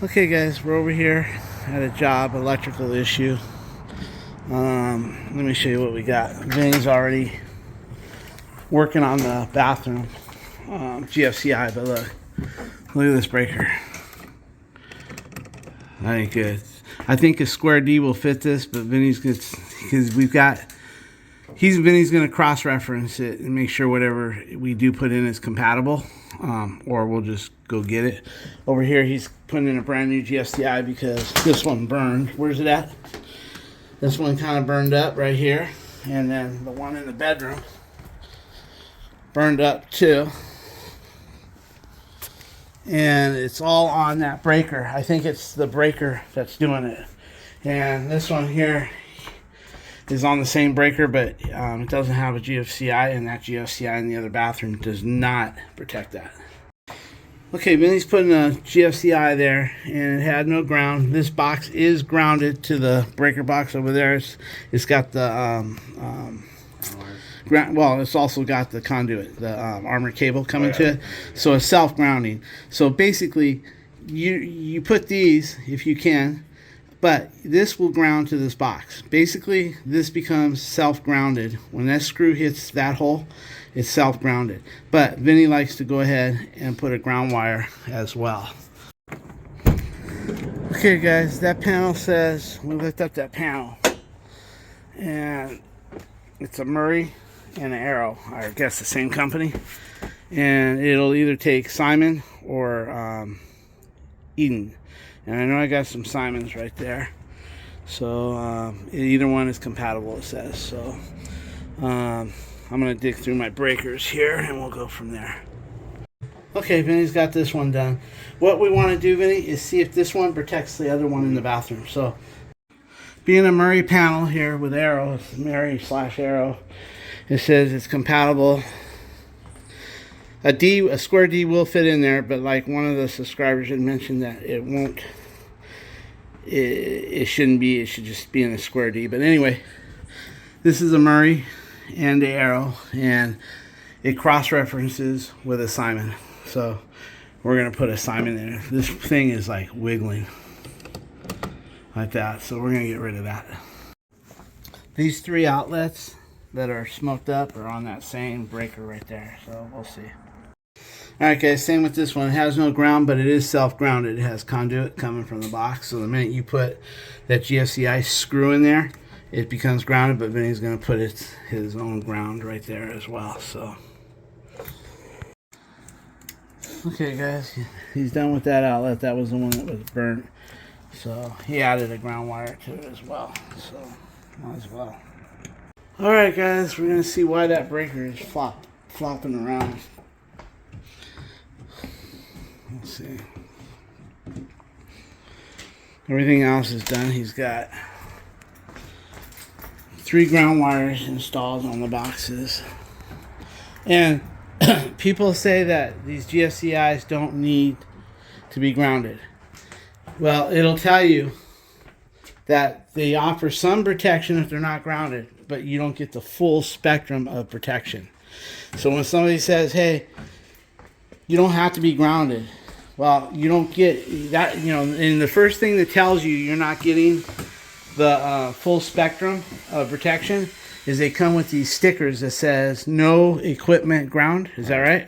Okay guys, we're over here at a job, electrical issue. Let me show you what we got. Vinny's already working on the bathroom GFCI, but look at this breaker. That ain't good. I think a square D will fit this, but Vinny's gets, because Vinny's gonna cross-reference it and make sure whatever we do put in is compatible, or we'll just go get it. Over here, he's putting in a brand new GFCI because this one burned. Where's it at? This one kind of burned up right here, and then the one in the bedroom burned up too. And it's all on that breaker. I think it's the breaker that's doing it. And this one here is on the same breaker, but it doesn't have a GFCI, and that GFCI in the other bathroom does not protect that. Okay, Vinny's putting a GFCI there, and it had no ground. This box is grounded to the breaker box over there. It's got the well, it's also got the conduit, the armor cable coming to it, so it's self-grounding. So basically, you put these if you can, but this will ground to this box. Basically, this becomes self-grounded. When that screw hits that hole, it's self-grounded. But Vinny likes to go ahead and put a ground wire as well. Okay guys, that panel says, we lift up that panel, and it's a Murray and an Arrow, I guess the same company, and it'll either take Simon or Eden. And I know I got some Simons right there, so either one is compatible, it says. So I'm gonna dig through my breakers here and we'll go from there. Okay, Vinny's got this one done. What we want to do, Vinny, is see if this one protects the other one in the bathroom. So being a Murray panel here with Arrow, it's Murray/Arrow, it says it's compatible. A square D will fit in there, but like one of the subscribers had mentioned that it won't. It shouldn't be. It should just be in a square D. But anyway, this is a Murray and the Arrow, and it cross-references with a Simon. So we're gonna put a Simon in there. This thing is like wiggling like that, so we're gonna get rid of that. These three outlets that are smoked up are on that same breaker right there, so we'll see. Alright guys, same with this one. It has no ground, but it is self-grounded. It has conduit coming from the box, so the minute you put that GFCI screw in there, it becomes grounded, but Vinny's going to put his own ground right there as well. So, okay guys, he's done with that outlet. That was the one that was burnt, so he added a ground wire to it as well, so might as well. Alright guys, we're going to see why that breaker is flopping around. Let's see. Everything else is done. He's got 3 ground wires installed on the boxes. And people say that these GFCIs don't need to be grounded. Well, it'll tell you that they offer some protection if they're not grounded, but you don't get the full spectrum of protection. So when somebody says, hey, you don't have to be grounded, well, you don't get that, you know, and the first thing that tells you you're not getting the full spectrum of protection is they come with these stickers that says no equipment ground. Is that right?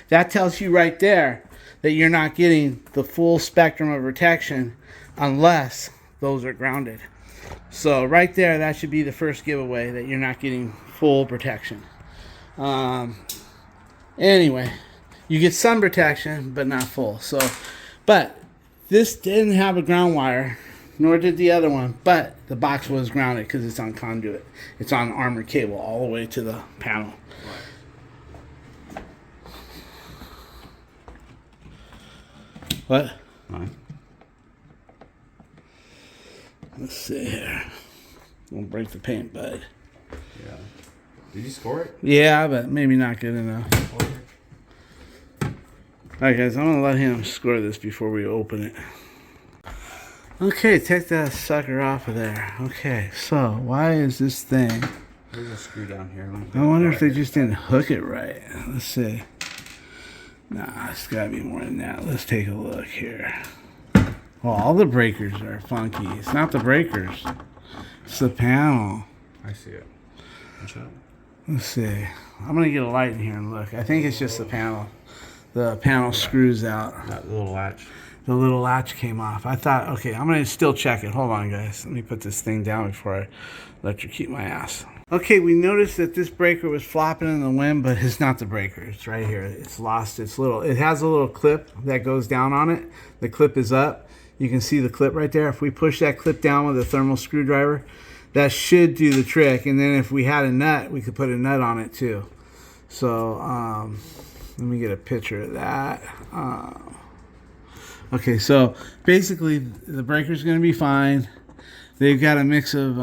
That tells you right there that you're not getting the full spectrum of protection unless those are grounded. So right there, that should be the first giveaway that you're not getting full protection. Anyway, you get some protection, but not full. So, but this didn't have a ground wire, nor did the other one, but the box was grounded because it's on conduit. It's on armor cable all the way to the panel. What? Let's see here. Won't break the paint, bud. Yeah. Did you score it? Yeah, but maybe not good enough. Alright guys, I'm going to let him score this before we open it. Okay, take that sucker off of there. Okay, so why is this thing... There's a screw down here. I wonder if they just didn't hook it right. Let's see. Nah, it's got to be more than that. Let's take a look here. Well, all the breakers are funky. It's not the breakers. It's the panel. I see it. Watch out. Let's see. I'm going to get a light in here and look. I think it's just the panel. The panel screws out. That little latch. The little latch came off. I thought, okay, I'm going to still check it. Hold on, guys. Let me put this thing down before I electrocute my ass. Okay, we noticed that this breaker was flopping in the wind, but it's not the breaker. It's right here. It's lost its little... It has a little clip that goes down on it. The clip is up. You can see the clip right there. If we push that clip down with a thermal screwdriver, that should do the trick. And then if we had a nut, we could put a nut on it too. So let me get a picture of that. Okay, so basically the breaker's going to be fine. They've got a mix of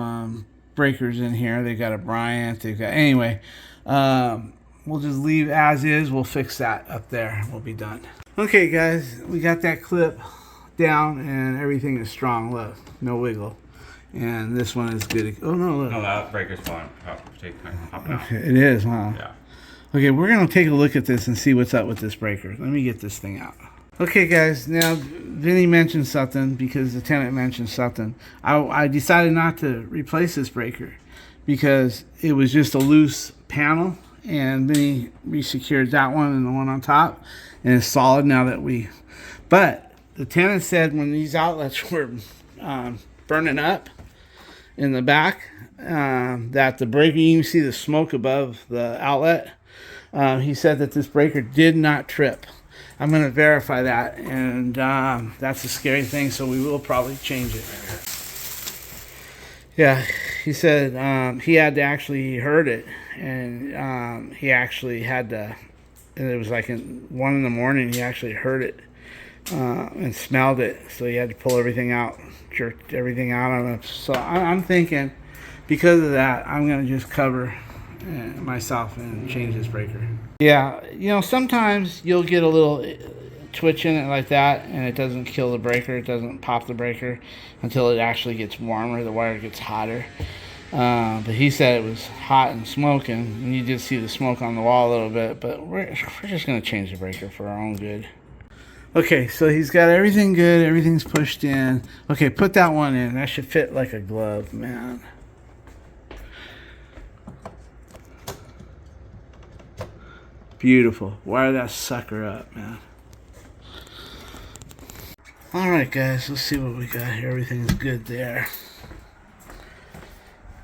breakers in here. They've got a Bryant. They've got... Anyway, we'll just leave as is. We'll fix that up there. We'll be done. Okay, guys, we got that clip down and everything is strong. Look, no wiggle. And this one is good. Oh no, look. No, that breaker's falling out. Hopping out. Okay, it is, huh? Yeah. Okay, we're gonna take a look at this and see what's up with this breaker. Let me get this thing out. Okay, guys, now Vinny mentioned something because the tenant mentioned something. I decided not to replace this breaker because it was just a loose panel, and Vinny resecured that one and the one on top, and it's solid now that we... But the tenant said when these outlets were burning up in the back, that the breaker, you can see the smoke above the outlet. He said that this breaker did not trip. I'm going to verify that, and that's a scary thing, so we will probably change it. Yeah, he said he had to actually, he heard it, and he actually had to, and it was like 1 in the morning, he actually heard it and smelled it, so he had to pull everything out, jerked everything out on him. So I'm thinking, because of that, I'm going to just cover myself and change this breaker. Yeah, you know, sometimes you'll get a little twitch in it like that, and it doesn't kill the breaker. It doesn't pop the breaker until it actually gets warmer. The wire gets hotter. But he said it was hot and smoking, and you did see the smoke on the wall a little bit. But we're just going to change the breaker for our own good. Okay, so he's got everything good. Everything's pushed in. Okay, put that one in. That should fit like a glove, man. Beautiful. Wire that sucker up, man. Alright, guys, let's see what we got here. Everything's good there.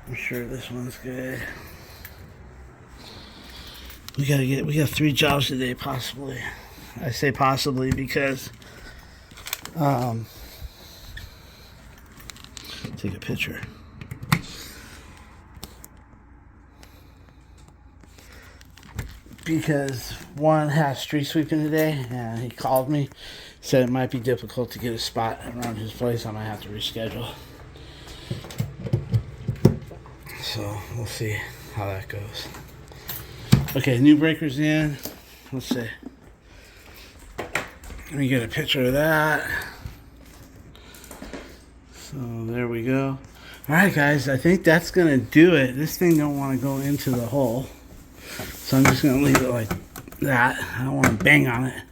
I'm sure this one's good. We got 3 jobs today, possibly. I say possibly because take a picture. Because one has street sweeping today, and he called me, said it might be difficult to get a spot around his place. I might have to reschedule. So we'll see how that goes. Okay, new breaker's in. Let's see. Let me get a picture of that. So there we go. All right, guys, I think that's gonna do it. This thing don't want to go into the hole. So I'm just going to leave it like that. I don't want to bang on it.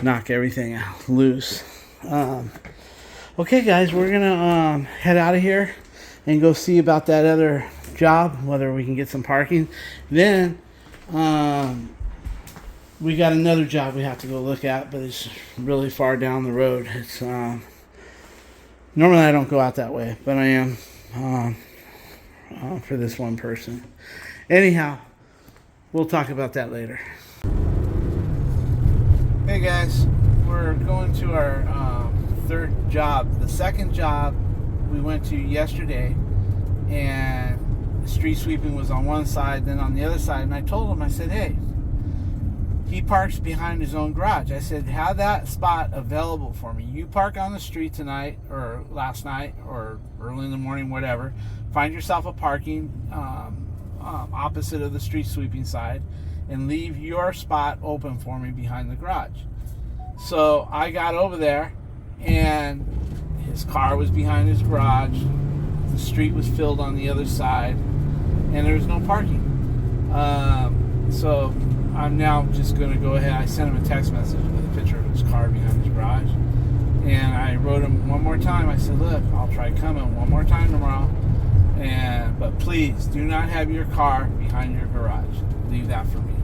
Knock everything out loose. Okay, guys, we're going to head out of here and go see about that other job, whether we can get some parking. Then we got another job we have to go look at, but it's really far down the road. It's normally I don't go out that way, but I am for this one person. Anyhow, we'll talk about that later. Hey guys, we're going to our third job. The second job we went to yesterday, and the street sweeping was on one side, then on the other side, and I told him, I said, hey, he parks behind his own garage. I said, have that spot available for me. You park on the street tonight, or last night, or early in the morning, whatever. Find yourself a parking opposite of the street sweeping side, and leave your spot open for me behind the garage. So I got over there, and his car was behind his garage. The street was filled on the other side, and there was no parking. So I'm now just going to go ahead. I sent him a text message with a picture of his car behind his garage, and I wrote him one more time. I said, look, I'll try coming one more time tomorrow, but please do not have your car behind your garage. Leave that for me.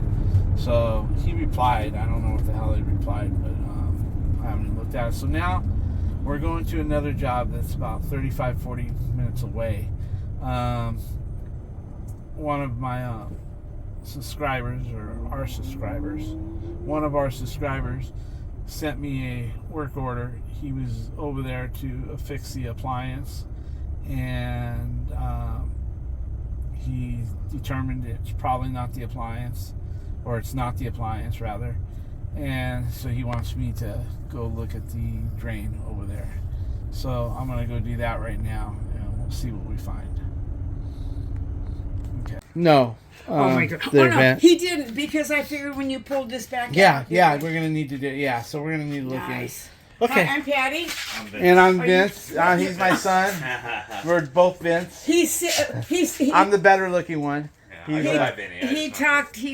So he replied. I don't know what the hell he replied, but I haven't looked at it. So now we're going to another job that's about 35-40 minutes away. One of my subscribers, or our subscribers, one of our subscribers sent me a work order. He was over there to fix the appliance, and he determined it's probably not the appliance, or it's not the appliance rather, and so he wants me to go look at the drain over there. So I'm gonna go do that right now, and we'll see what we find. Okay. No. Oh my God! Oh no, he didn't, because I figured when you pulled this back out. Yeah, we're gonna need to do. Yeah, so we're gonna need to look nice. Okay. Hi, I'm Patty. And I'm Vince. He's my son. We're both Vince. I'm the better looking one. He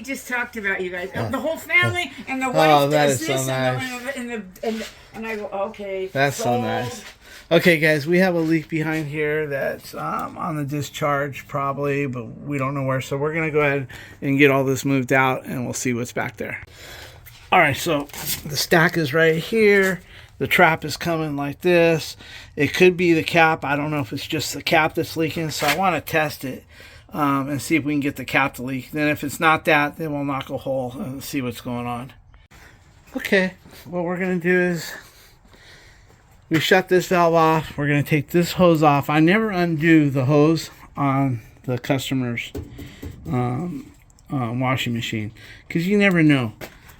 just talked about you guys, the whole family, and the wife does this, so nice. and I go, okay. That's so nice. Okay, guys, we have a leak behind here that's on the discharge probably, but we don't know where. So we're gonna go ahead and get all this moved out, and we'll see what's back there. All right, so the stack is right here. The trap is coming like this. It could be the cap. I don't know if it's just the cap that's leaking, so I want to test it and see if we can get the cap to leak. Then if it's not that, then we'll knock a hole and see what's going on. Okay, what we're gonna do is we shut this valve off. We're gonna take this hose off. I never undo the hose on the customer's washing machine, because you never know.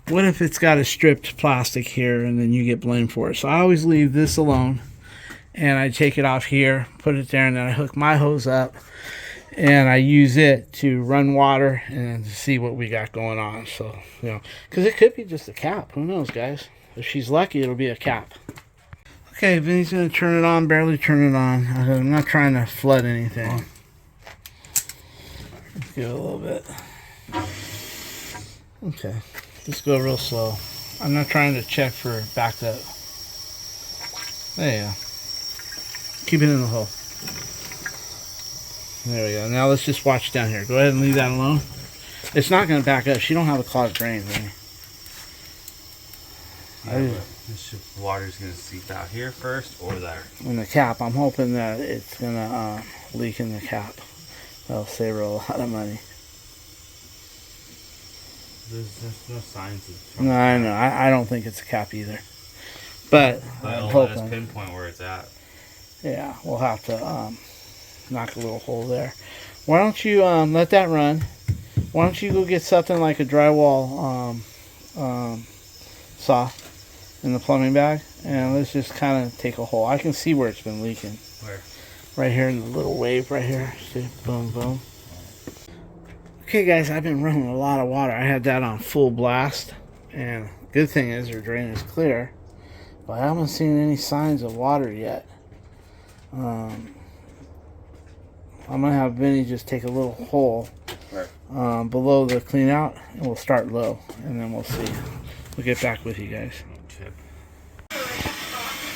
What if it's got a stripped plastic here and then you get blamed for it? So I always leave this alone, and I take it off here, put it there, and then I hook my hose up, and I use it to run water and see what we got going on. So, you know, because it could be just a cap. Who knows, guys? If she's lucky, it'll be a cap. Okay, Vinny's going to turn it on, barely turn it on. I'm not trying to flood anything. Let's give it a little bit. Okay. Let's go real slow. I'm not trying to check for backed up. There you go. Keep it in the hole. There we go. Now let's just watch down here. Go ahead and leave that alone. It's not going to back up. She don't have a clogged drain, really. This water's going to seep out here first or there. In the cap. I'm hoping that it's going to leak in the cap. That'll save her a lot of money. There's no signs of trouble. No, I know. I don't think it's a cap either. But I'm hoping. Let us pinpoint where it's at. Yeah, we'll have to knock a little hole there. Why don't you let that run? Why don't you go get something like a drywall saw in the plumbing bag, and let's just kind of take a hole. I can see where it's been leaking. Where? Right here in the little wave right here. See? Boom, boom. Okay, guys, I've been running a lot of water. I had that on full blast, and good thing is her drain is clear, but I haven't seen any signs of water yet. I'm gonna have Vinny just take a little hole below the clean out, and we'll start low, and then we'll see. We'll get back with you guys.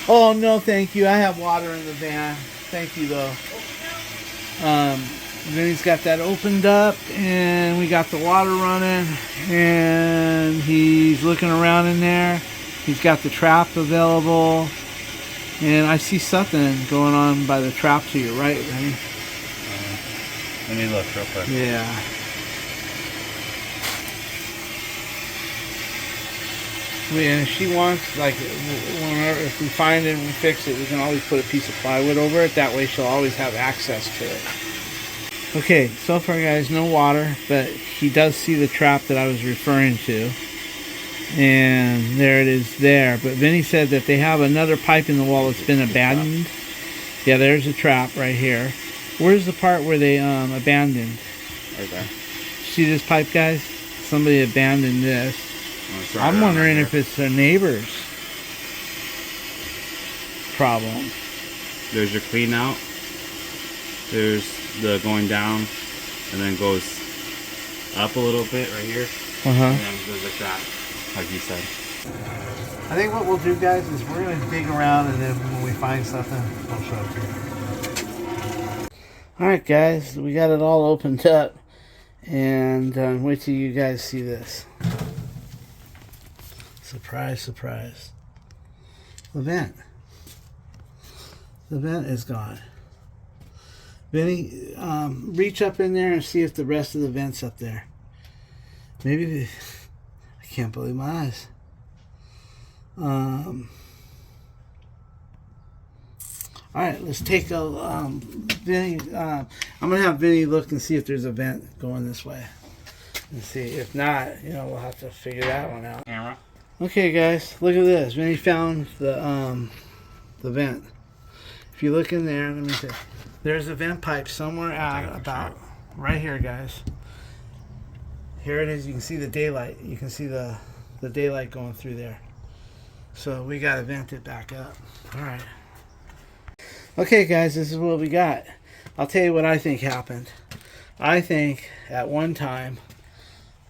Oh no, thank you. I have water in the van. Thank you though. Vinny's got that opened up, and we got the water running, and he's looking around in there. He's got the trap available, and I see something going on by the trap to your right, Vinny. Let me look real quick. Yeah. And if she wants, like, whenever, if we find it and we fix it, we can always put a piece of plywood over it. That way she'll always have access to it. Okay, so far, guys, no water, but he does see the trap that I was referring to. And there it is there. But Vinny said that they have another pipe in the wall that's been abandoned. Yeah, there's a trap right here. Where's the part where they abandoned? Right there. See this pipe, guys? Somebody abandoned this. I'm wondering if it's a neighbor's problem. There's your clean out. There's the going down, and then goes up a little bit right here. And then goes like that, like you said. I think what we'll do, guys, is we're going to dig around, and then when we find something, I'll show it to you. Alright guys, we got it all opened up. And wait till you guys see this. Surprise, surprise. The vent. The vent is gone. Vinny, reach up in there and see if the rest of the vent's up there. Maybe I can't believe my eyes. All right, let's take a Vinny. I'm gonna have Vinny look and see if there's a vent going this way, and see. If not, you know, we'll have to figure that one out. Camera. Okay, guys, look at this. Vinny found the vent. If you look in there, let me see. There's a vent pipe somewhere out about right here, guys. Here it is. You can see the daylight. You can see the daylight going through there. So we got to vent it back up. All right. Okay, guys, this is what we got. I'll tell you what I think happened. I think at one time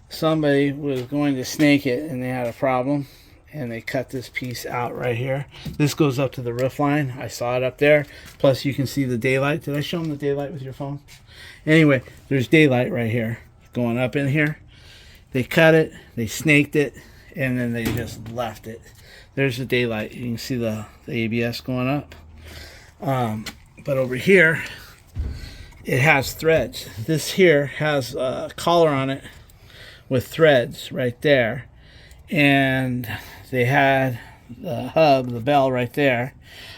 somebody was going to snake it and they had a problem and they cut this piece out right here. This goes up to the roof line. I saw it up there. Plus you can see the daylight. Did I show them the daylight with your phone? Anyway, there's daylight right here going up in here. They cut it, they snaked it, and then they just left it. There's the daylight. You can see the ABS going up. But over here, it has threads. This here has a collar on it with threads right there. And they had the hub, the bell right there.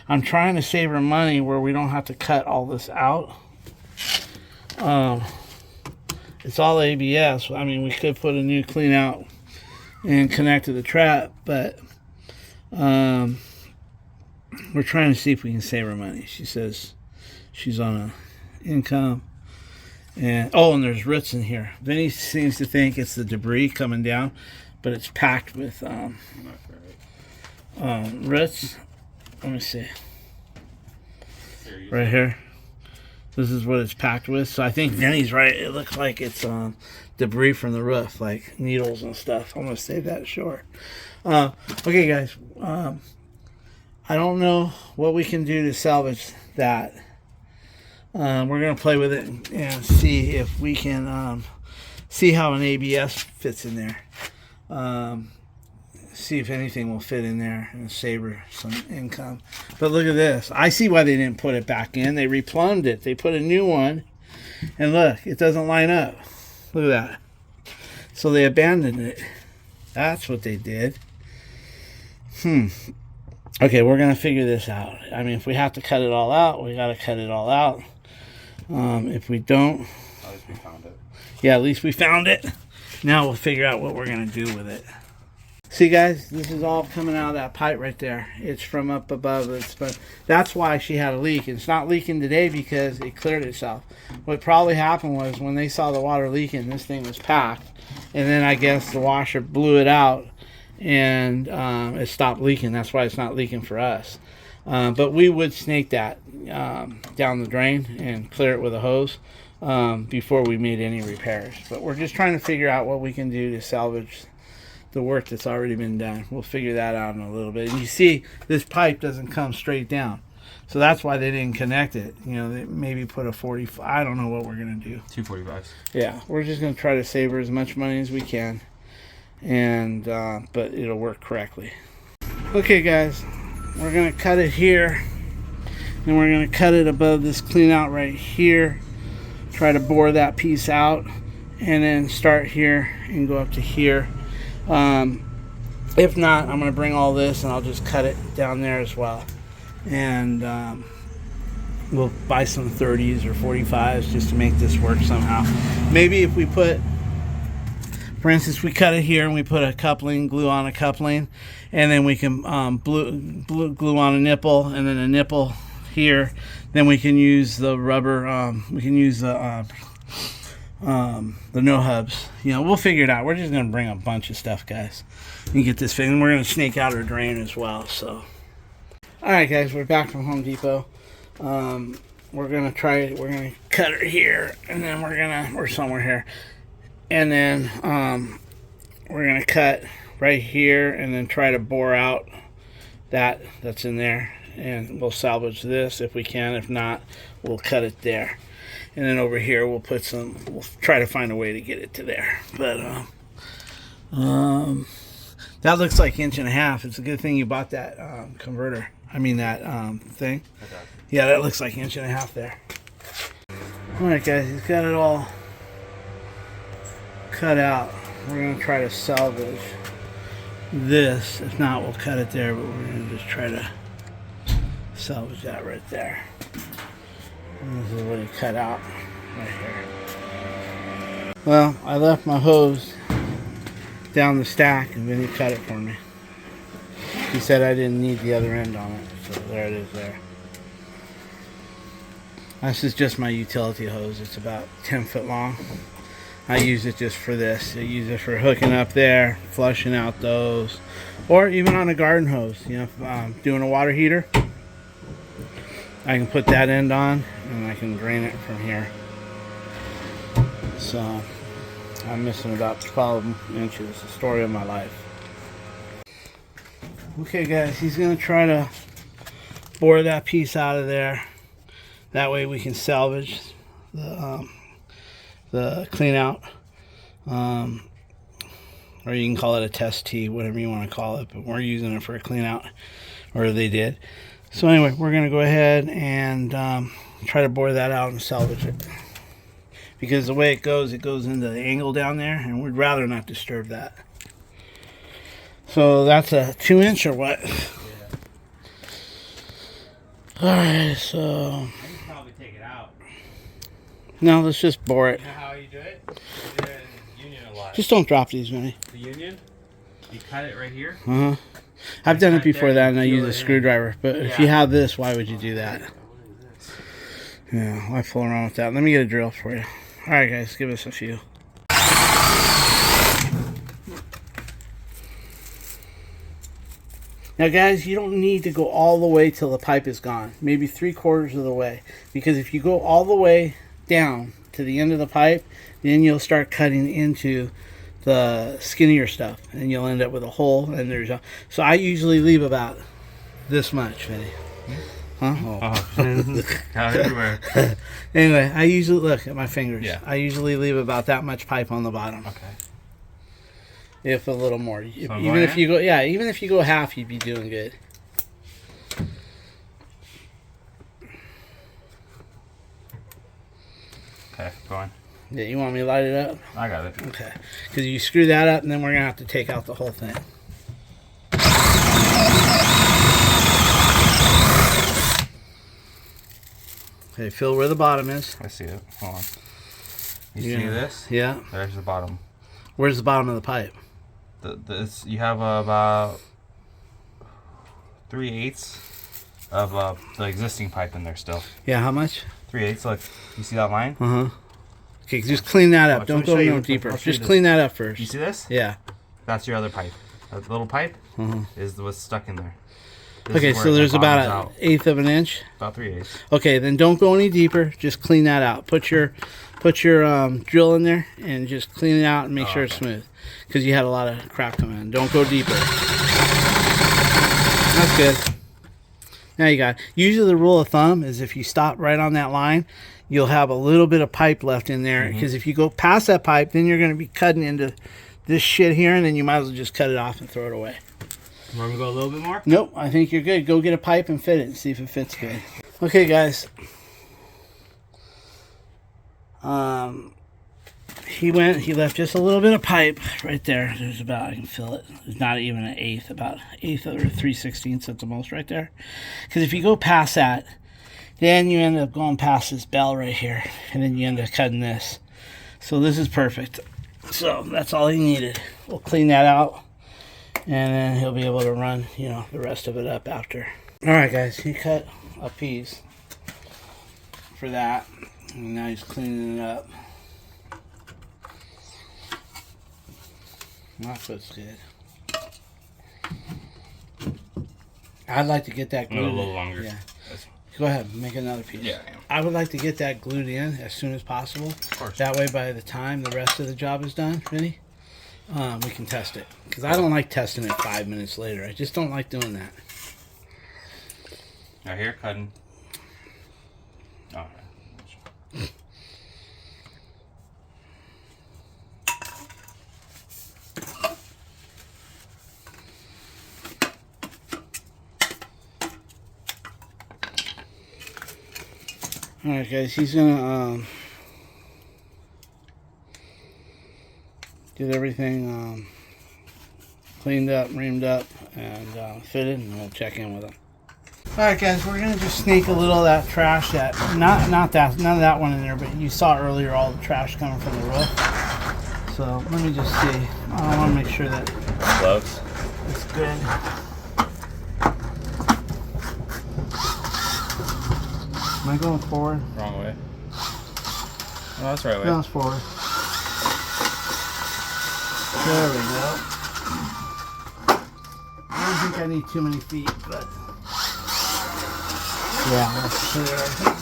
I'm trying to save her money where we don't have to cut all this out. It's all ABS. I mean, we could put a new clean out and connect to the trap, but we're trying to see if we can save her money. She says she's on a income. And and there's roots in here. Vinny seems to think it's the debris coming down, but it's packed with roots. Let me see. Right here. This is what it's packed with. So I think Vinny's right. It looks like it's debris from the roof, like needles and stuff. I'm going to save that short. Okay, guys. I don't know what we can do to salvage that. We're going to play with it and see if we can see how an ABS fits in there. See if anything will fit in there and save her some income. But look at this. I see why they didn't put it back in. They replumbed it. They put a new one. And look, it doesn't line up. Look at that. So they abandoned it. That's what they did. Okay, we're going to figure this out. I mean, if we have to cut it all out, we got to cut it all out. If we don't... At least we found it. Yeah, at least we found it. Now we'll figure out what we're going to do with it. See, guys, this is all coming out of that pipe right there. It's from up above. But that's why she had a leak. It's not leaking today because it cleared itself. What probably happened was when they saw the water leaking, this thing was packed. And then I guess the washer blew it out and it stopped leaking. That's why it's not leaking for us. But we would snake that down the drain and clear it with a hose before we made any repairs. But we're just trying to figure out what we can do to salvage the work that's already been done. We'll figure that out in a little bit. And you see, this pipe doesn't come straight down. So that's why they didn't connect it. You know, they maybe put a 45. I don't know what we're going to do. 245s. Yeah, we're just going to try to save her as much money as we can. And but it'll work correctly. Okay, guys. We're going to cut it here. Then we're going to cut it above this clean out right here. Try to bore that piece out. And then start here and go up to here. If not, I'm going to bring all this and I'll just cut it down there as well. And we'll buy some 30s or 45s just to make this work somehow. Maybe if we put, for instance, we cut it here and we put a coupling, glue on a coupling, and then we can glue on a nipple and then a nipple here. Then we can use the rubber, we can use the no hubs. You know, we'll figure it out. We're just going to bring a bunch of stuff, guys, and get this thing. And we're going to snake out our drain as well. So, all right, guys, we're back from Home Depot. We're going to cut it here, and then we're somewhere here. And then we're going to cut right here and then try to bore out that's in there. and we'll salvage this if we can. If not, we'll cut it there. And then over here we'll try to find a way to get it to there. But that looks like 1.5 inches. It's a good thing you bought that converter. I mean that thing. Okay. Yeah, that looks like 1.5 inches there. Alright guys, he's got it all cut out. We're going to try to salvage this. If not, we'll cut it there, but we're going to just try to salvage that right there. And this is what he cut out right here. Well, I left my hose down the stack and then he cut it for me. He said I didn't need the other end on it, so there it is there. This is just my utility hose. It's about 10 foot long. I use it just for this. I use it for hooking up there, flushing out those, or even on a garden hose. You know, if I'm doing a water heater, I can put that end on and I can drain it from here. So I'm missing about 12 inches. The story of my life. Okay guys, he's going to try to bore that piece out of there. That way we can salvage the clean out. Or you can call it a test tee, whatever you want to call it. But we're using it for a clean out, or they did. So anyway, we're going to go ahead and try to bore that out and salvage it. Because the way it goes into the angle down there, and we'd rather not disturb that. So that's a 2 inch or what? Yeah. Alright, so... I can probably take it out. No, let's just bore it. You know how you do it? You do it in Union a lot. Just don't drop these, Vinny. The Union? You cut it right here? Uh-huh. I've done it before that, and I use a screwdriver. But if you have this, why would you do that? Yeah, why fool around with that? Let me get a drill for you. Alright guys, give us a few. Now guys, you don't need to go all the way till the pipe is gone. Maybe 3/4 of the way. Because if you go all the way down to the end of the pipe, then you'll start cutting into the skinnier stuff. And you'll end up with a hole. And there's a... So I usually leave about this much, Vinny. Huh? Oh. Everywhere. Anyway, I usually... Look at my fingers. Yeah. I usually leave about that much pipe on the bottom. Okay. If a little more. So Even if you go... Yeah, even if you go half, you'd be doing good. Okay, go on. Yeah, you want me to light it up? I got it. Okay. Because you screw that up, and then we're going to have to take out the whole thing. Okay, feel where the bottom is. I see it. Hold on. You Yeah. see this? Yeah. There's the bottom. Where's the bottom of the pipe? You have about 3/8 of the existing pipe in there still. Yeah, how much? 3/8. Look, you see that line? Uh-huh. Okay, just clean that up. Watch, Don't let me go show you. no deeper. I'll show you Just this. clean that up first. You see this? Yeah. That's your other pipe. That little pipe is what's stuck in there. This Okay, is where so it there's about bottoms an 1/8 of an inch. About 3/8. Okay, then don't go any deeper. Just clean that out. Put your drill in there and just clean it out and make sure it's smooth. Because you had a lot of crap coming in. Don't go deeper. That's good. Now you got it. Usually the rule of thumb is if you stop right on that line, you'll have a little bit of pipe left in there. Because if you go past that pipe, then you're going to be cutting into this shit here, and then you might as well just cut it off and throw it away. Want me to go a little bit more? Nope, I think you're good. Go get a pipe and fit it and see if it fits good. Okay, guys. He left just a little bit of pipe right there. There's about, I can feel it. It's not even an 1/8, about 1/8 or 3/16 at the most right there. Because if you go past that, then you end up going past this bell right here. And then you end up cutting this. So this is perfect. So that's all he needed. We'll clean that out. And then he'll be able to run, the rest of it up after. Alright guys, he cut a piece for that. And now he's cleaning it up. That looks good. I'd like to get that glued in. A little longer. Yeah. Go ahead, make another piece. Yeah. I would like to get that glued in as soon as possible. Of course. That way by the time the rest of the job is done, Vinny, we can test it. Because I don't like testing it 5 minutes later. I just don't like doing that. Right here, cutting. All right. Alright guys, he's gonna get everything cleaned up, reamed up, and fitted, and we'll check in with him. Alright guys, we're gonna just snake a little of that trash that none of that one in there, but you saw earlier all the trash coming from the roof. So let me just see. I wanna make sure that Gloves. it's good. Am I going forward? Wrong way. Oh, that's the right way. No, it's forward. There we go. I don't think I need too many feet, but yeah, that's clear, I think.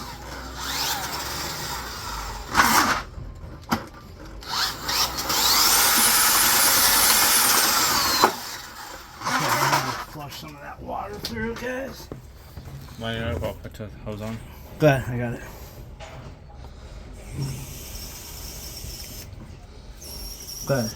Okay, I'm gonna flush some of that water through, guys. Line it up, I'll put the hose on. Good, I got it. Good.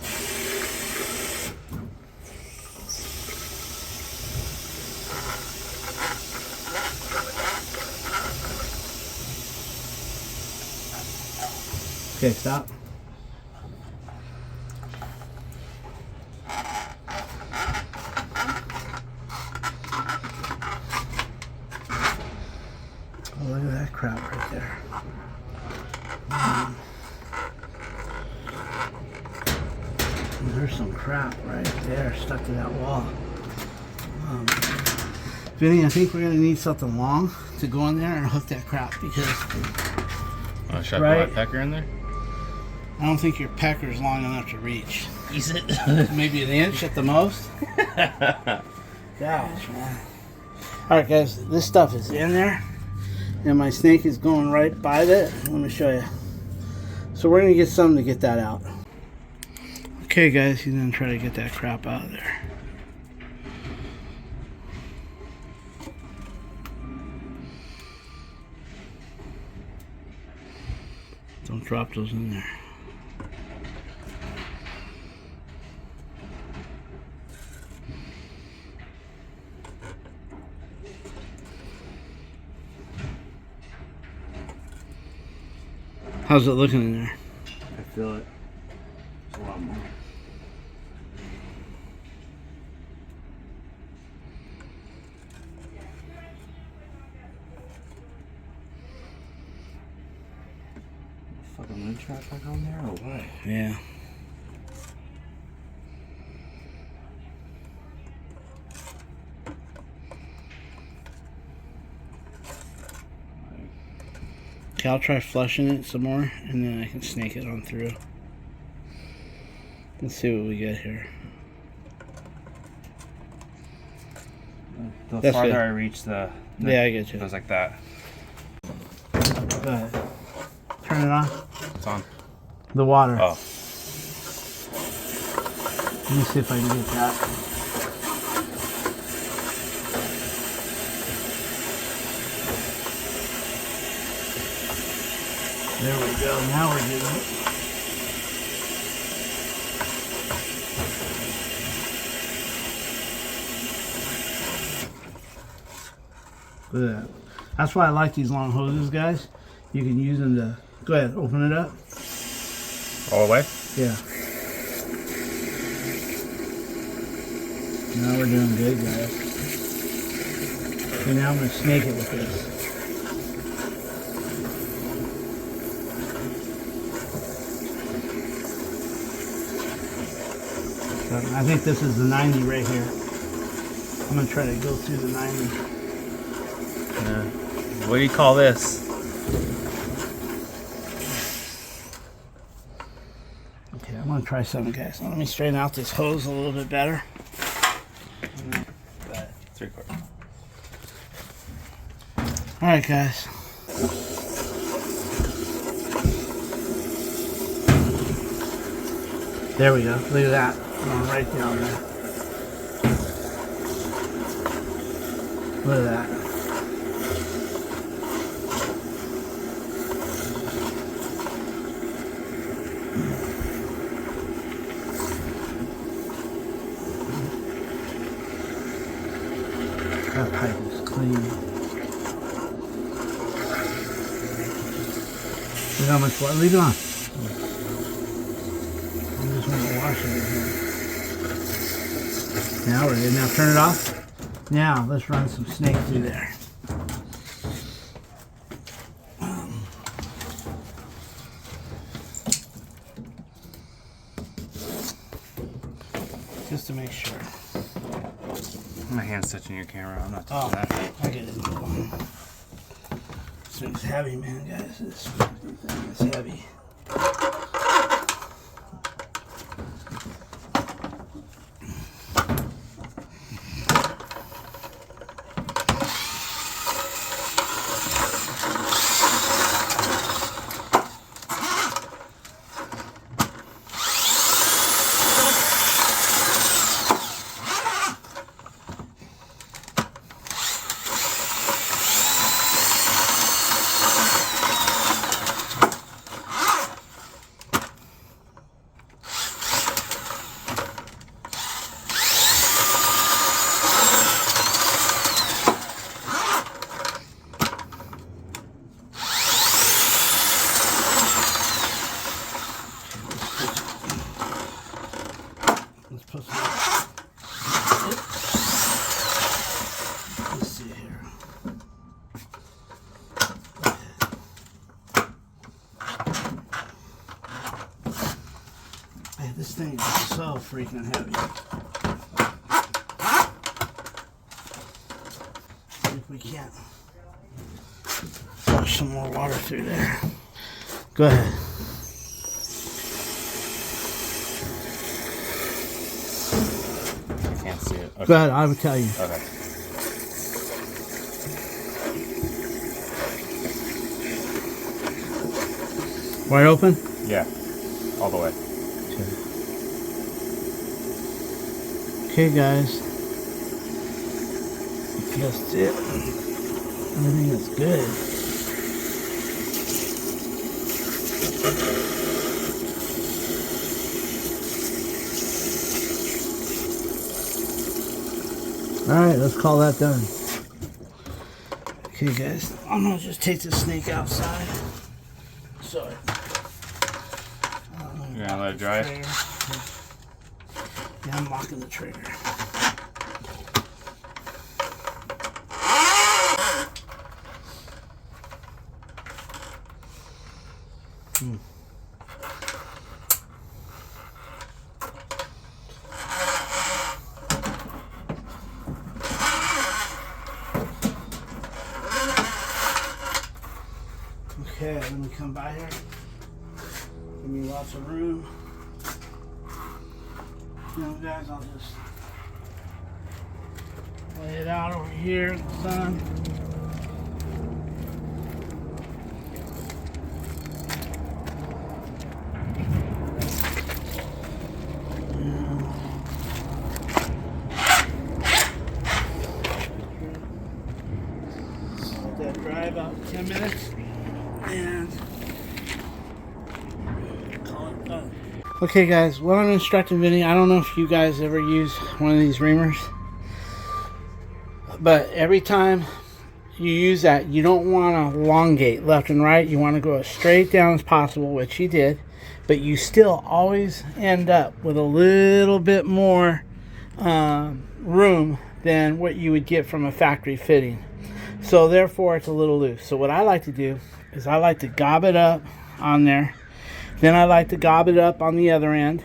Okay, stop. Oh, look at that crap right there. There's some crap right there stuck to that wall. Vinny, I think we're going to need something long to go in there and hook that crap because Should I right, put my pecker in there? I don't think your pecker is long enough to reach. Is it? Maybe an inch at the most. Gosh, man. Alright guys, this stuff is in there and my snake is going right by it. Let me show you. So we're going to get something to get that out. Okay guys, he's going to try to get that crap out of there. Don't drop those in there. How's it looking in there? I feel it. It's a lot more. Fucking lid trap back on there or what? Yeah. Okay, I'll try flushing it some more and then I can snake it on through. Let's see what we get here. The That's farther good. I reach, the Yeah, I get you. It goes like that. Go ahead. Turn it on. It's on. The water. Oh. Let me see if I can get that. There we go. Now we're getting it. Look at that. That's why I like these long hoses, guys. You can use them to... Go ahead, open it up. All the way? Yeah. Now we're doing good, guys. And now I'm going to snake it with this. I think this is the 90 right here. I'm going to try to go through the 90. What do you call this? Okay, I'm going to try something, guys. Let me straighten out this hose a little bit better. 3/4. Alright, guys. There we go. Look at that. Going right down there. Look at that. clean. Look how much water. Leave it on. I just want to wash it in here. Now we're good. Now turn it off. Now let's run some snake through there. Just to make sure. My hand's touching your camera. I'm not touching that. I get it. This thing's heavy, man, guys. This thing is heavy. Let's see here. Man, this thing is so freaking heavy. See if we can't flush some more water through there. Go ahead. Can't see it. Okay. Go ahead, I will tell you. Okay. Wide open? Yeah. All the way. Okay, guys. That's it. Everything is good. Alright, let's call that done. Okay, guys. I'm going to just take the snake outside. Sorry. You're going to let it dry? Yeah, I'm locking the trigger. Okay, let me come by here. Give me lots of room. You know, guys, I'll just lay it out over here in the sun. Let that dry about 10 minutes. And call it done. Okay, guys, what I'm instructing Vinny, I don't know if you guys ever use one of these reamers, but every time you use that, you don't want to elongate left and right. You want to go as straight down as possible, which he did, but you still always end up with a little bit more room than what you would get from a factory fitting. So therefore, it's a little loose. So what I like to do is I like to gob it up on there. Then I like to gob it up on the other end.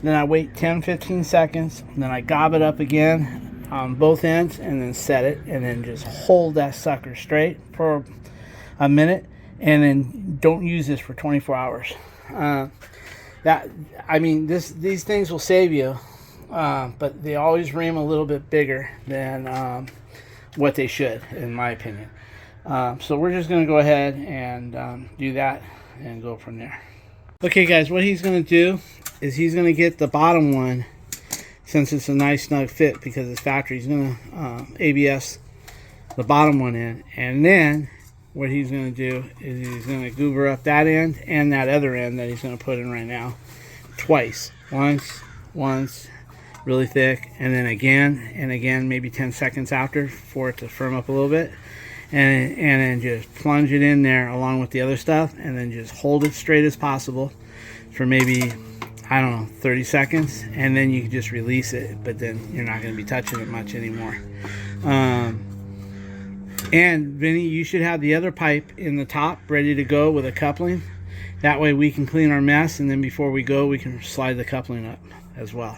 Then I wait 10-15 seconds. And then I gob it up again on both ends and then set it. And then just hold that sucker straight for a minute. And then don't use this for 24 hours. These things will save you. But they always ream a little bit bigger than what they should, in my opinion. So we're just going to go ahead and do that and go from there. Okay, guys, what he's going to do is he's going to get the bottom one, since it's a nice snug fit because it's factory. He's going to ABS the bottom one in, and then what he's going to do is he's going to goober up that end and that other end that he's going to put in right now twice. Once, really thick, and then again and again, maybe 10 seconds after, for it to firm up a little bit, and then just plunge it in there along with the other stuff, and then just hold it straight as possible for maybe, I don't know, 30 seconds, and then you can just release it, but then you're not going to be touching it much anymore. And Vinny, you should have the other pipe in the top ready to go with a coupling. That way we can clean our mess, and then before we go, we can slide the coupling up as well.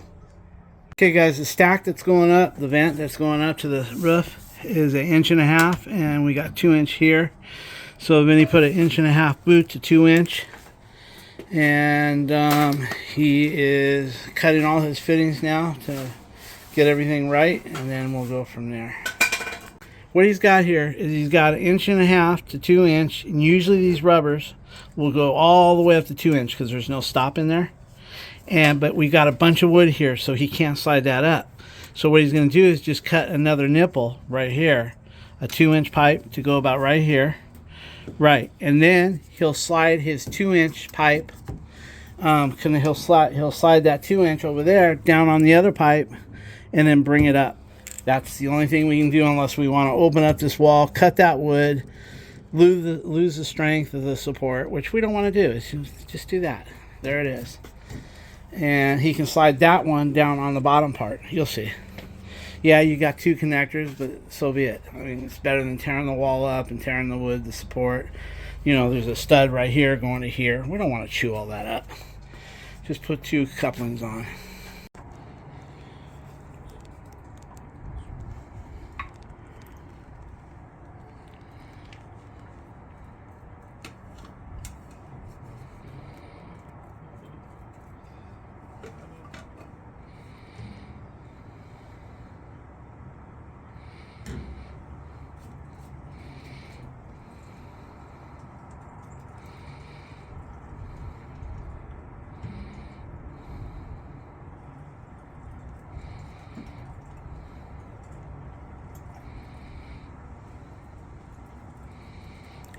Okay guys, the stack that's going up, the vent that's going up to the roof is 1.5 inches, and we got 2 inch here. So Vinny put 1.5 inch boot to 2 inch, and he is cutting all his fittings now to get everything right, and then we'll go from there. What he's got here is he's got 1.5 inch to 2 inch, and usually these rubbers will go all the way up to 2 inch because there's no stop in there. But we got a bunch of wood here, so he can't slide that up. So what he's going to do is just cut another nipple right here, a 2 inch pipe to go about right here, right, and then he'll slide his 2 inch pipe. He'll slide that 2 inch over there down on the other pipe, and then bring it up. That's the only thing we can do unless we want to open up this wall, cut that wood, lose the strength of the support, which we don't want to do. It's just do that. There it is. And he can slide that one down on the bottom part. You'll see. Yeah, you got 2 connectors, but so be it. I mean, it's better than tearing the wall up and tearing the wood, the support. You know, there's a stud right here going to here. We don't want to chew all that up. Just put 2 couplings on.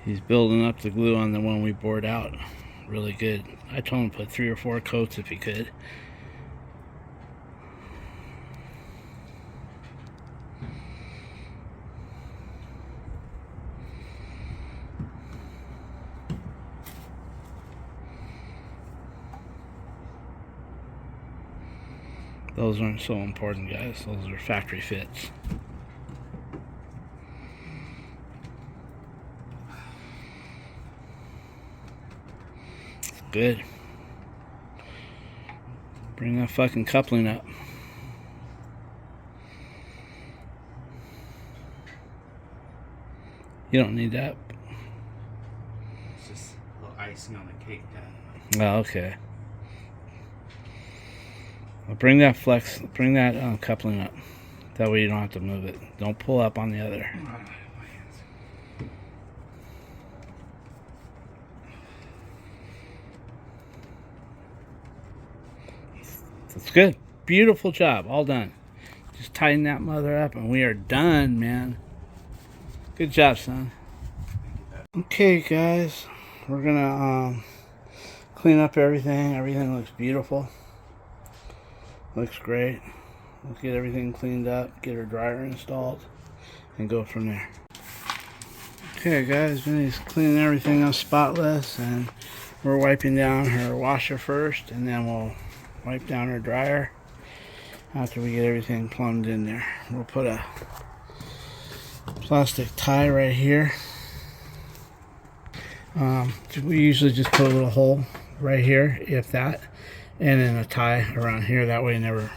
He's building up the glue on the one we bored out really good. I told him to put 3 or 4 coats if he could. Those aren't so important, guys. Those are factory fits. Good. Bring that fucking coupling up. You don't need that. It's just a little icing on the cake, Dad. Oh, okay. Well, bring that coupling up. That way you don't have to move it. Don't pull up on the other. That's good. Beautiful job. All done. Just tighten that mother up and we are done, man. Good job, son. Okay, guys. We're gonna clean up everything. Everything looks beautiful. Looks great. Let's get everything cleaned up, get our dryer installed, and go from there. Okay, guys. Vinny's cleaning everything up spotless, and we're wiping down her washer first, and then we'll wipe down our dryer after we get everything plumbed in there. We'll put a plastic tie right here. We usually just put a little hole right here, if that, and then a tie around here. That way it never...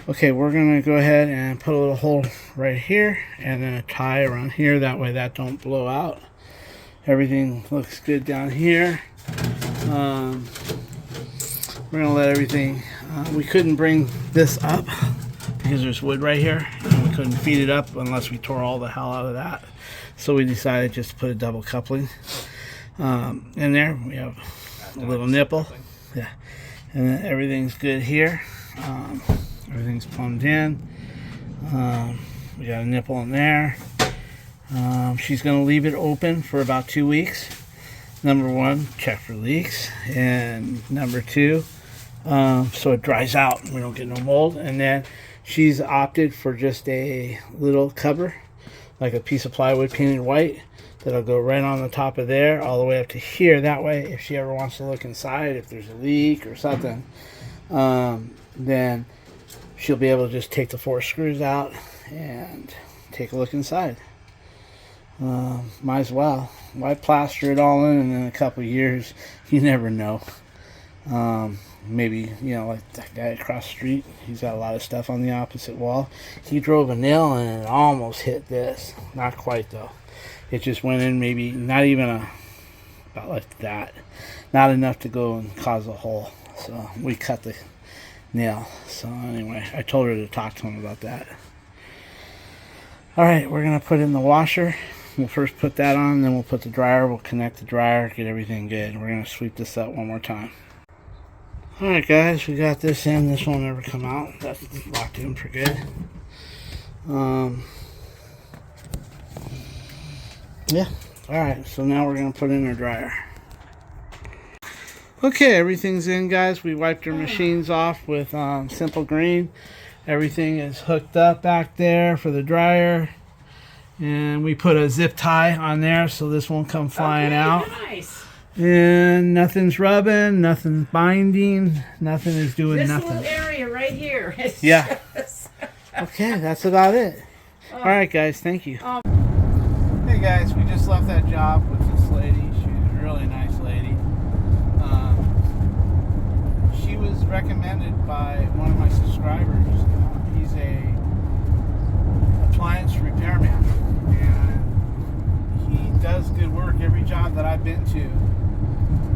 Okay, we're going to go ahead and put a little hole right here and then a tie around here. That way that don't blow out. Everything looks good down here. We're going to let everything, we couldn't bring this up because there's wood right here, and we couldn't feed it up unless we tore all the hell out of that. So we decided just to put a double coupling in there. We have a little nipple. Yeah. And then everything's good here. Everything's plumbed in. We got a nipple in there. She's going to leave it open for about 2 weeks. Number 1, check for leaks. And number 2, so it dries out and we don't get no mold. And then she's opted for just a little cover, like a piece of plywood painted white, that'll go right on the top of there all the way up to here. That way, if she ever wants to look inside, if there's a leak or something, then she'll be able to just take the 4 screws out and take a look inside. Might as well. Why plaster it all in, and in a couple of years, you never know. Maybe, you know, like that guy across the street, he's got a lot of stuff on the opposite wall. He drove a nail and it almost hit this. Not quite, though. It just went in maybe not even about like that. Not enough to go and cause a hole. So we cut the nail. So anyway, I told her to talk to him about that. Alright, we're going to put in the washer. We'll first put that on, then we'll put the dryer. We'll connect the dryer, get everything good. We're going to sweep this up one more time. Alright guys, we got this in. This won't ever come out. That's locked in for good. Yeah. Alright, so now we're going to put in our dryer. Okay, everything's in, guys. We wiped our machines off with Simple Green. Everything is hooked up back there for the dryer. And we put a zip tie on there so this won't come flying out. Nice. And nothing's rubbing, nothing's binding, nothing is doing this nothing. This little area right here. Yeah. Okay, that's about it. Alright guys, thank you. Hey guys, we just left that job with this lady. She's a really nice lady. She was recommended by one of my subscribers. He's a appliance repairman, and he does good work. Every job that I've been to,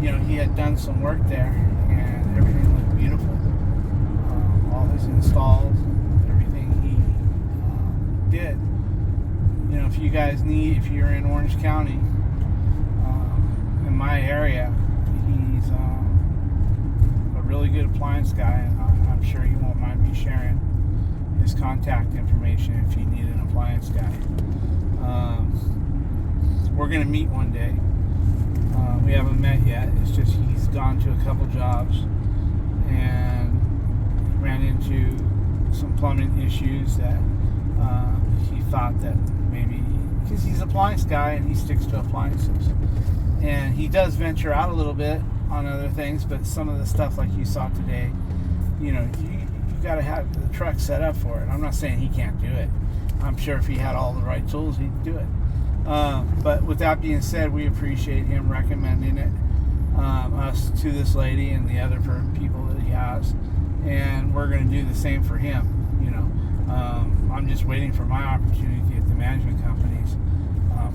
you know, he had done some work there, and everything looked beautiful. All his installs, everything he did. You know, if you guys need, if you're in Orange County, in my area, he's a really good appliance guy, and I'm sure he won't mind me sharing his contact information if you need an appliance guy. We're going to meet one day. We haven't met yet. It's just he's gone to a couple jobs and ran into some plumbing issues that he thought that maybe, because he's an appliance guy and he sticks to appliances. And he does venture out a little bit on other things, but some of the stuff like you saw today, you know, you got to have the truck set up for it. I'm not saying he can't do it. I'm sure if he had all the right tools, he'd do it. But with that being said, we appreciate him recommending it, us to this lady and the other people that he has, and we're going to do the same for him. You know, I'm just waiting for my opportunity at the management companies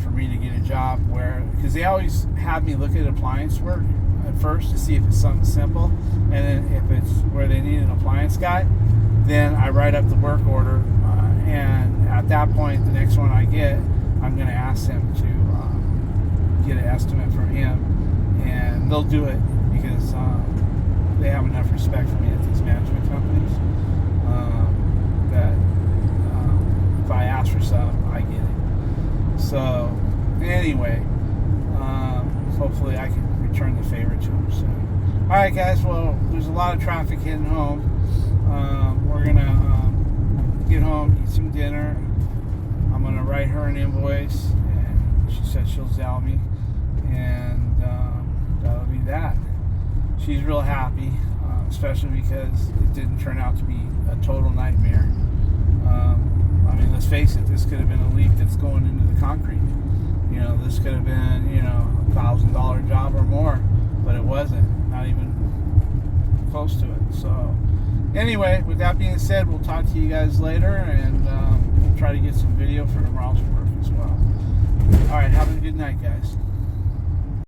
for me to get a job where, because they always have me look at appliance work at first to see if it's something simple, and then if it's where they need an appliance guy, then I write up the work order, and at that point, the next one I get, I'm going to ask them to get an estimate from him, and they'll do it because they have enough respect for me at these management companies that if I ask for something, I get it. So anyway, hopefully I can return the favor to him soon. Alright guys, well, there's a lot of traffic heading home. We're going to get home, eat some dinner. I'm going to write her an invoice, and she said she'll sell me, and that'll be that. She's real happy, especially because it didn't turn out to be a total nightmare. I mean, let's face it, this could have been a leak that's going into the concrete. You know, this could have been, you know, $1,000 job or more, but it wasn't, not even close to it. So anyway, with that being said, we'll talk to you guys later, and we'll try to get some video for tomorrow's work as well. Alright, have a good night, guys.